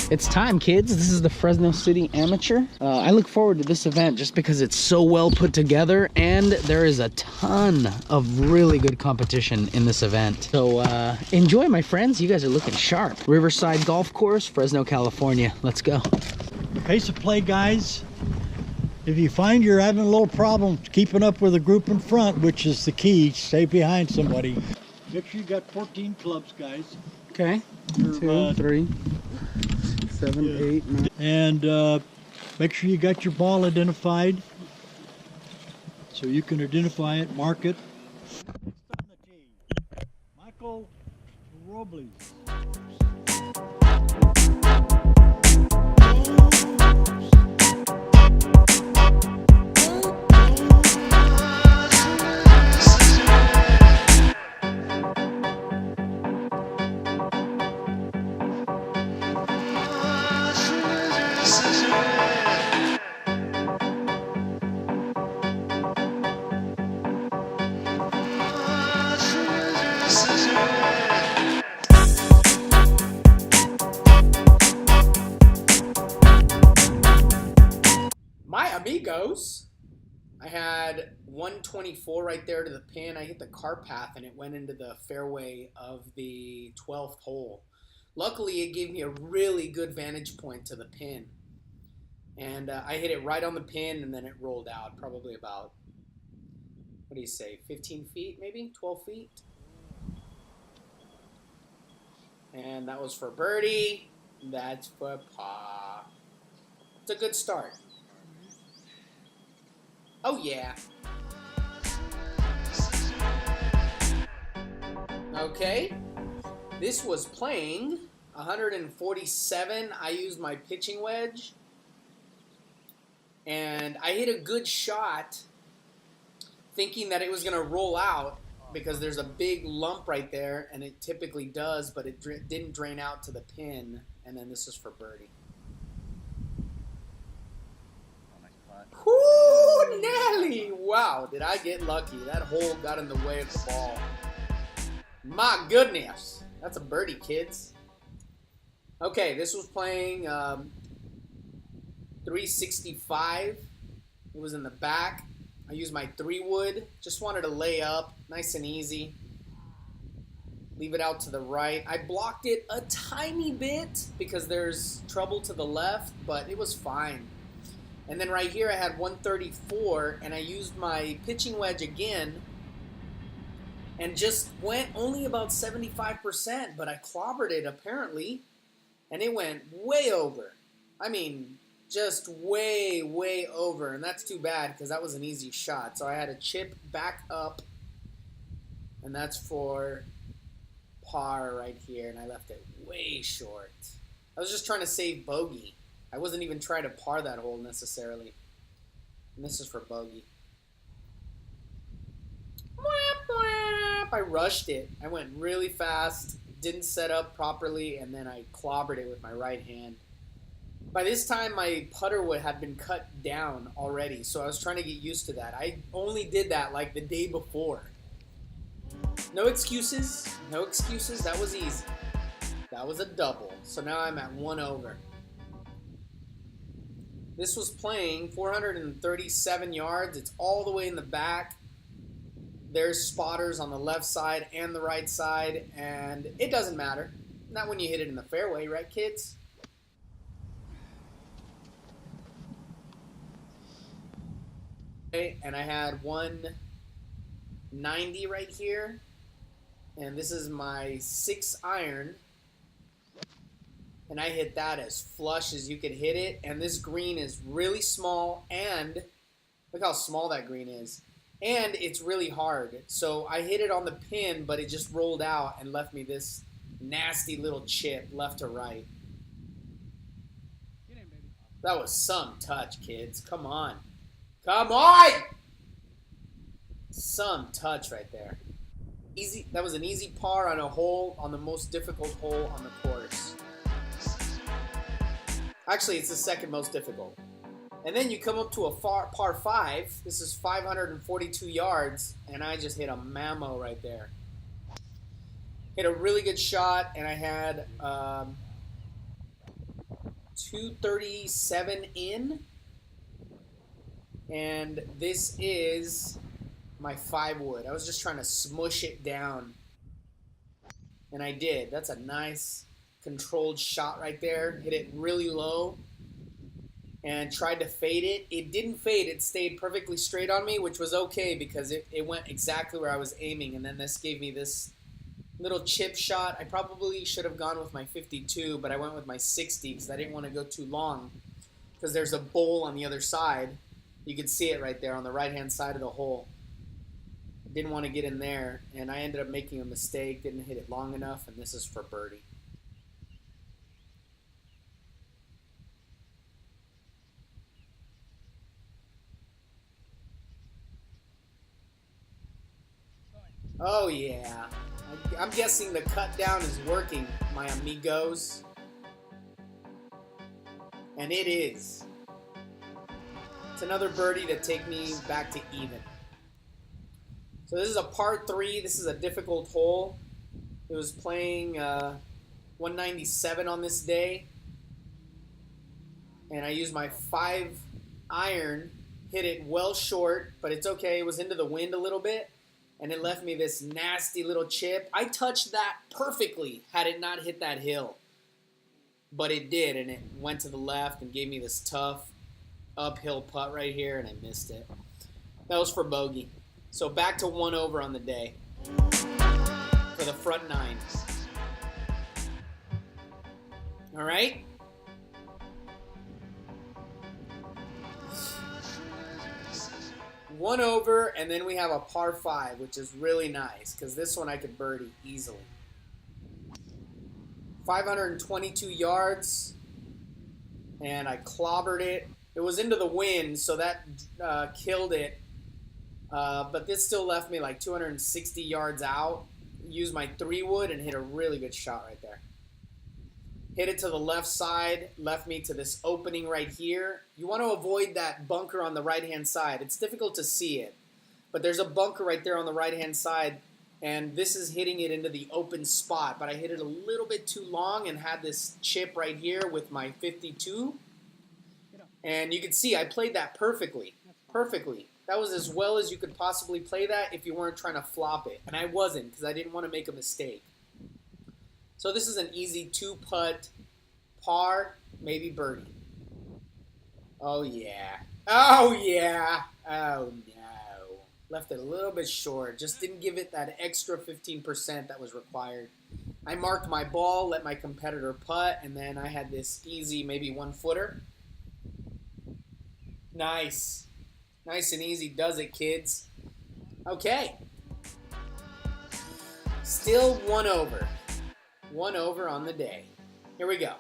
It's time, kids. This is the Fresno City Amateur. I look forward to this event just because it's so well put together and there is a ton of really good competition in this event. So enjoy, my friends. You guys are looking sharp. Riverside Golf Course, Fresno, California. Let's go. Pace of play, guys. If you find you're having a little problem keeping up with the group in front, which is the key, stay behind somebody. Make sure you got 14 clubs, guys. Okay. 2, 3, 7, 8, 9. And make sure you got your ball identified so you can identify it, mark it. Next on the tee, Michael Robles. Amigos, I had 124 right there to the pin. I hit the car path and it went into the fairway of the 12th hole. Luckily, it gave me a really good vantage point to the pin. And I hit it right on the pin and then it rolled out probably about, what do you say, 15 feet maybe? 12 feet? And that was for birdie. That's for par. It's a good start. Oh yeah. Okay. This was playing 147. I used my pitching wedge. And I hit a good shot thinking that it was going to roll out because there's a big lump right there, and it typically does, but it didn't drain out to the pin. And then this is for birdie. Whoo, Nelly! Wow, did I get lucky. That hole got in the way of the ball. My goodness. That's a birdie, kids. Okay, this was playing 365. It was in the back. I used my 3-wood. Just wanted to lay up, nice and easy. Leave it out to the right. I blocked it a tiny bit because there's trouble to the left, but it was fine. And then right here I had 134, and I used my pitching wedge again and just went only about 75%, but I clobbered it apparently, and it went way over. I mean, just way, way over, and that's too bad because that was an easy shot. So I had to chip back up, and that's for par right here, and I left it way short. I was just trying to save bogey. I wasn't even trying to par that hole necessarily. And this is for bogey. I rushed it. I went really fast, didn't set up properly, and then I clobbered it with my right hand. By this time, my putter would have been cut down already, so I was trying to get used to that. I only did that like the day before. No excuses. No excuses. That was easy. That was a double. So now I'm at 1 over. This was playing 437 yards. It's all the way in the back. There's spotters on the left side and the right side, and it doesn't matter. Not when you hit it in the fairway, right, kids? Okay, and I had 190 right here, and this is my 6-iron. And I hit that as flush as you could hit it. And this green is really small, and look how small that green is. And it's really hard. So I hit it on the pin, but it just rolled out and left me this nasty little chip left to right. That was some touch, kids. Come on. Come on! Some touch right there. Easy. That was an easy par on a hole, on the most difficult hole on the course. Actually, it's the second most difficult. And then you come up to a par 5. This is 542 yards, and I just hit a mammo right there. Hit a really good shot, and I had 237 in. And this is my 5 wood. I was just trying to smush it down. And I did. That's a nice controlled shot right there. Hit it really low. And tried to fade it. It didn't fade. It stayed perfectly straight on me, which was okay because it went exactly where I was aiming. And then this gave me this little chip shot. I probably should have gone with my 52, but I went with my 60 because I didn't want to go too long. Because there's a bowl on the other side. You can see it right there on the right-hand side of the hole. I didn't want to get in there, and I ended up making a mistake. Didn't hit it long enough, and this is for birdie. Oh yeah, I'm guessing the cut down is working, my amigos. And it is. It's another birdie to take me back to even. So this is a par 3. This is a difficult hole. It was playing 197 on this day. And I used my 5 iron, hit it well short, but it's okay. It was into the wind a little bit. And it left me this nasty little chip. I touched that perfectly had it not hit that hill. But it did, and it went to the left and gave me this tough uphill putt right here, and I missed it. That was for bogey. So back to 1 over on the day for the front 9. All right? One over, and then we have a par 5, which is really nice because this one I could birdie easily. 522 yards, and I clobbered it. It was into the wind, so that killed it. But this still left me like 260 yards out. Used my 3 wood and hit a really good shot right there. Hit it to the left side, left me to this opening right here. You want to avoid that bunker on the right-hand side. It's difficult to see it, but there's a bunker right there on the right-hand side, and this is hitting it into the open spot, but I hit it a little bit too long and had this chip right here with my 52, and you can see I played that perfectly. That was as well as you could possibly play that if you weren't trying to flop it, and I wasn't because I didn't want to make a mistake. So this is an easy 2-putt par, maybe birdie. Oh yeah. Oh yeah. Oh no. Left it a little bit short. Just didn't give it that extra 15% that was required. I marked my ball, let my competitor putt, and then I had this easy maybe 1-footer. Nice. Nice and easy does it, kids. Okay. Still 1 over. 1 over on the day. Here we go.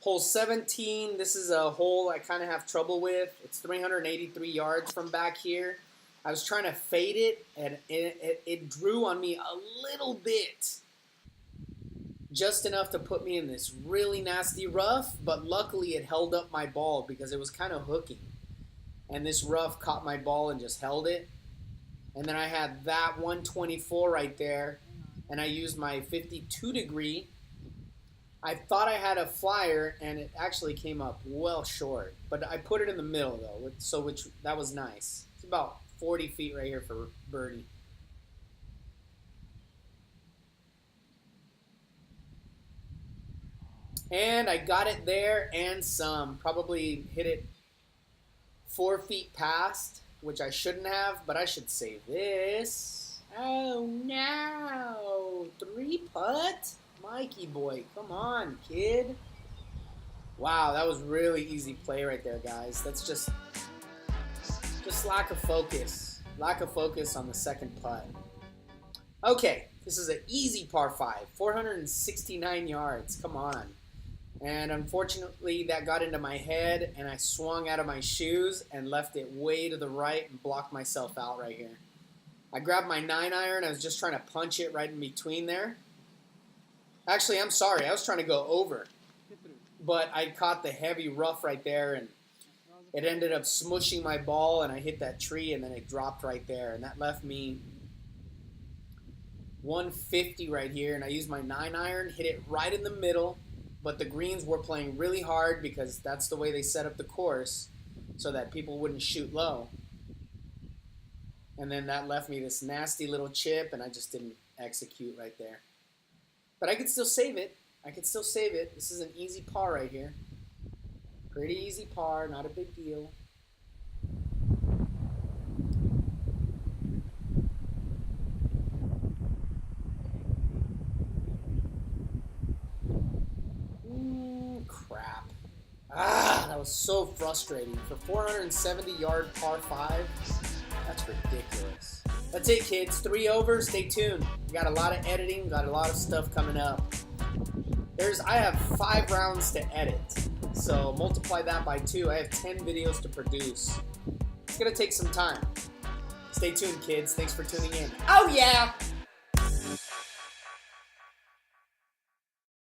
Hole 17. This is a hole I kind of have trouble with. It's 383 yards from back here. I was trying to fade it, and it drew on me a little bit. Just enough to put me in this really nasty rough, but luckily it held up my ball because it was kind of hooking. And this rough caught my ball and just held it. And then I had that 124 right there. And I used my 52 degree. I thought I had a flyer, and it actually came up well short. But I put it in the middle, though, so that was nice. It's about 40 feet right here for birdie. And I got it there and some. Probably hit it 4 feet past, which I shouldn't have, but I should save this. Oh no, 3-putt? Mikey boy, come on, kid. Wow, that was really easy play right there, guys. That's just lack of focus. Lack of focus on the second putt. Okay, this is an easy par 5, 469 yards, come on. And unfortunately, that got into my head, and I swung out of my shoes and left it way to the right and blocked myself out right here. I grabbed my 9-iron. I was just trying to punch it right in between there. Actually, I'm sorry. I was trying to go over. But I caught the heavy rough right there, and it ended up smushing my ball, and I hit that tree, and then it dropped right there. And that left me 150 right here, and I used my 9-iron, hit it right in the middle, but the greens were playing really hard because that's the way they set up the course so that people wouldn't shoot low. And then that left me this nasty little chip, and I just didn't execute right there. But I could still save it. I could still save it. This is an easy par right here. Pretty easy par, not a big deal. Crap. That was so frustrating. For 470-yard par 5, that's ridiculous. That's it, kids. 3 over. Stay tuned. We got a lot of editing. Got a lot of stuff coming up. I have 5 rounds to edit. So multiply that by 2. I have 10 videos to produce. It's going to take some time. Stay tuned, kids. Thanks for tuning in. Oh, yeah!